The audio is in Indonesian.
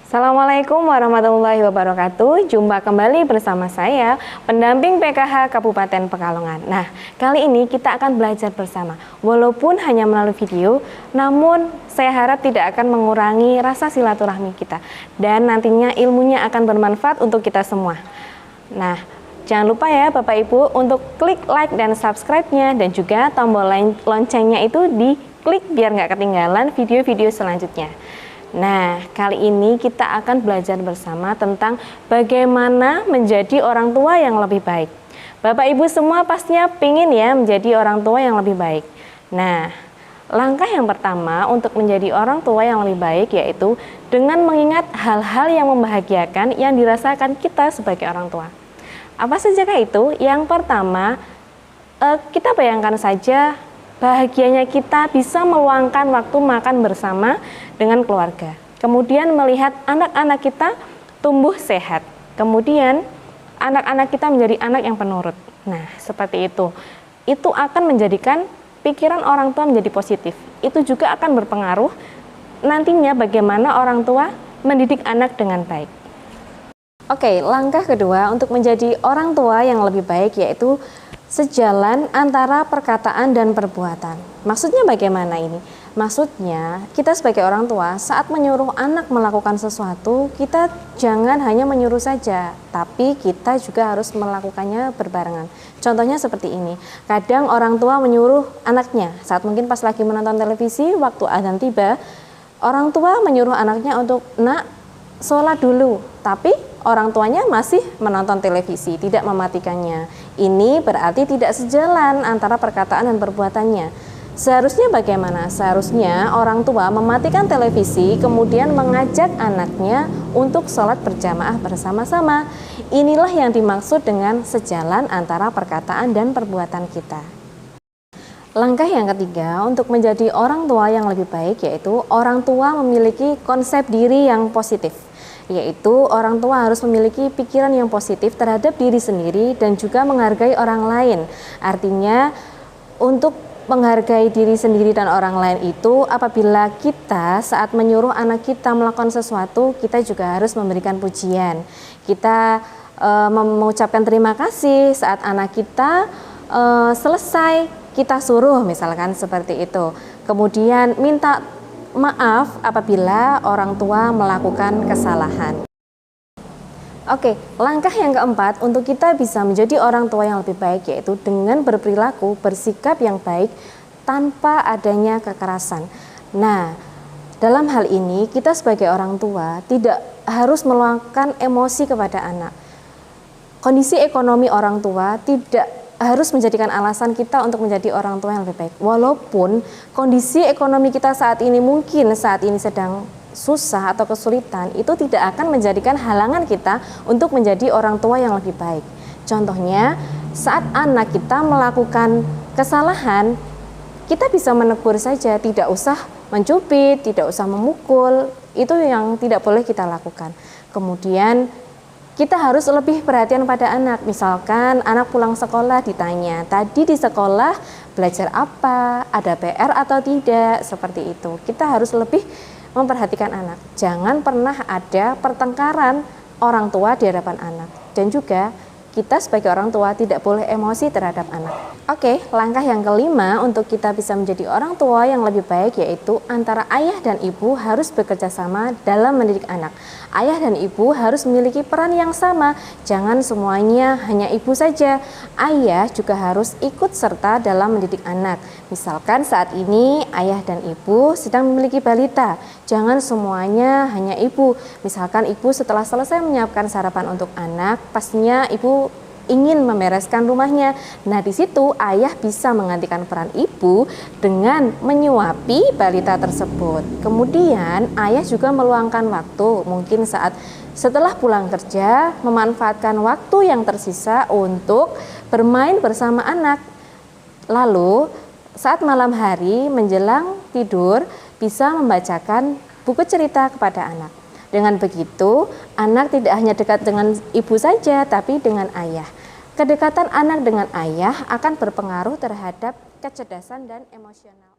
Assalamualaikum warahmatullahi wabarakatuh. Jumpa kembali bersama saya, pendamping PKH Kabupaten Pekalongan. Nah, kali ini kita akan belajar bersama. Walaupun hanya melalui video, namun saya harap tidak akan mengurangi rasa silaturahmi kita. Dan nantinya ilmunya akan bermanfaat untuk kita semua. Nah, jangan lupa ya Bapak Ibu untuk klik like dan subscribe-nya, dan juga tombol loncengnya itu diklik biar nggak ketinggalan video-video selanjutnya. Nah, kali ini kita akan belajar bersama tentang bagaimana menjadi orang tua yang lebih baik. Bapak Ibu semua pastinya pingin ya menjadi orang tua yang lebih baik. Nah, langkah yang pertama untuk menjadi orang tua yang lebih baik yaitu dengan mengingat hal-hal yang membahagiakan yang dirasakan kita sebagai orang tua. Apa sajakah itu? Yang pertama, kita bayangkan saja bahagianya kita bisa meluangkan waktu makan bersama dengan keluarga. Kemudian melihat anak-anak kita tumbuh sehat. Kemudian anak-anak kita menjadi anak yang penurut. Nah, seperti itu. Itu akan menjadikan pikiran orang tua menjadi positif. Itu juga akan berpengaruh nantinya bagaimana orang tua mendidik anak dengan baik. Oke, langkah kedua untuk menjadi orang tua yang lebih baik yaitu sejalan antara perkataan dan perbuatan. Maksudnya bagaimana ini? Maksudnya kita sebagai orang tua saat menyuruh anak melakukan sesuatu, kita jangan hanya menyuruh saja, tapi kita juga harus melakukannya berbarengan. Contohnya seperti ini, kadang orang tua menyuruh anaknya saat mungkin pas lagi menonton televisi, waktu adzan tiba, orang tua menyuruh anaknya untuk nak sholat dulu, tapi orang tuanya masih menonton televisi, tidak mematikannya. Ini berarti tidak sejalan antara perkataan dan perbuatannya. Seharusnya bagaimana? Seharusnya orang tua mematikan televisi, kemudian mengajak anaknya untuk sholat berjamaah bersama-sama. Inilah yang dimaksud dengan sejalan antara perkataan dan perbuatan kita. Langkah yang ketiga untuk menjadi orang tua yang lebih baik yaitu orang tua memiliki konsep diri yang positif. Yaitu orang tua harus memiliki pikiran yang positif terhadap diri sendiri dan juga menghargai orang lain. Artinya untuk menghargai diri sendiri dan orang lain itu apabila kita saat menyuruh anak kita melakukan sesuatu, kita juga harus memberikan pujian. Kita mengucapkan terima kasih saat anak kita selesai kita suruh, misalkan seperti itu. Kemudian minta maaf apabila orang tua melakukan kesalahan. Oke, langkah yang keempat untuk kita bisa menjadi orang tua yang lebih baik yaitu dengan berperilaku, bersikap yang baik tanpa adanya kekerasan. Nah, dalam hal ini kita sebagai orang tua tidak harus meluangkan emosi kepada anak. Kondisi ekonomi orang tua tidak harus menjadikan alasan kita untuk menjadi orang tua yang lebih baik. Walaupun kondisi ekonomi kita saat ini mungkin saat ini sedang susah atau kesulitan, itu tidak akan menjadikan halangan kita untuk menjadi orang tua yang lebih baik. Contohnya, saat anak kita melakukan kesalahan, kita bisa menegur saja, tidak usah mencubit, tidak usah memukul, itu yang tidak boleh kita lakukan. Kemudian kita harus lebih perhatian pada anak. Misalkan anak pulang sekolah ditanya, tadi di sekolah belajar apa, ada PR atau tidak, seperti itu. Kita harus lebih memperhatikan anak. Jangan pernah ada pertengkaran orang tua di hadapan anak. Dan juga kita sebagai orang tua tidak boleh emosi terhadap anak. Oke, langkah yang kelima untuk kita bisa menjadi orang tua yang lebih baik yaitu antara ayah dan ibu harus bekerja sama dalam mendidik anak. Ayah dan ibu harus memiliki peran yang sama, jangan semuanya hanya ibu saja. Ayah juga harus ikut serta dalam mendidik anak. Misalkan saat ini ayah dan ibu sedang memiliki balita, jangan semuanya hanya ibu. Misalkan ibu setelah selesai menyiapkan sarapan untuk anak, pastinya ibu ingin membereskan rumahnya. Nah, di situ ayah bisa menggantikan peran ibu dengan menyuapi balita tersebut. Kemudian ayah juga meluangkan waktu, mungkin saat setelah pulang kerja memanfaatkan waktu yang tersisa untuk bermain bersama anak. Lalu saat malam hari menjelang tidur bisa membacakan buku cerita kepada anak. Dengan begitu, anak tidak hanya dekat dengan ibu saja, tapi dengan ayah. Kedekatan anak dengan ayah akan berpengaruh terhadap kecerdasan dan emosional.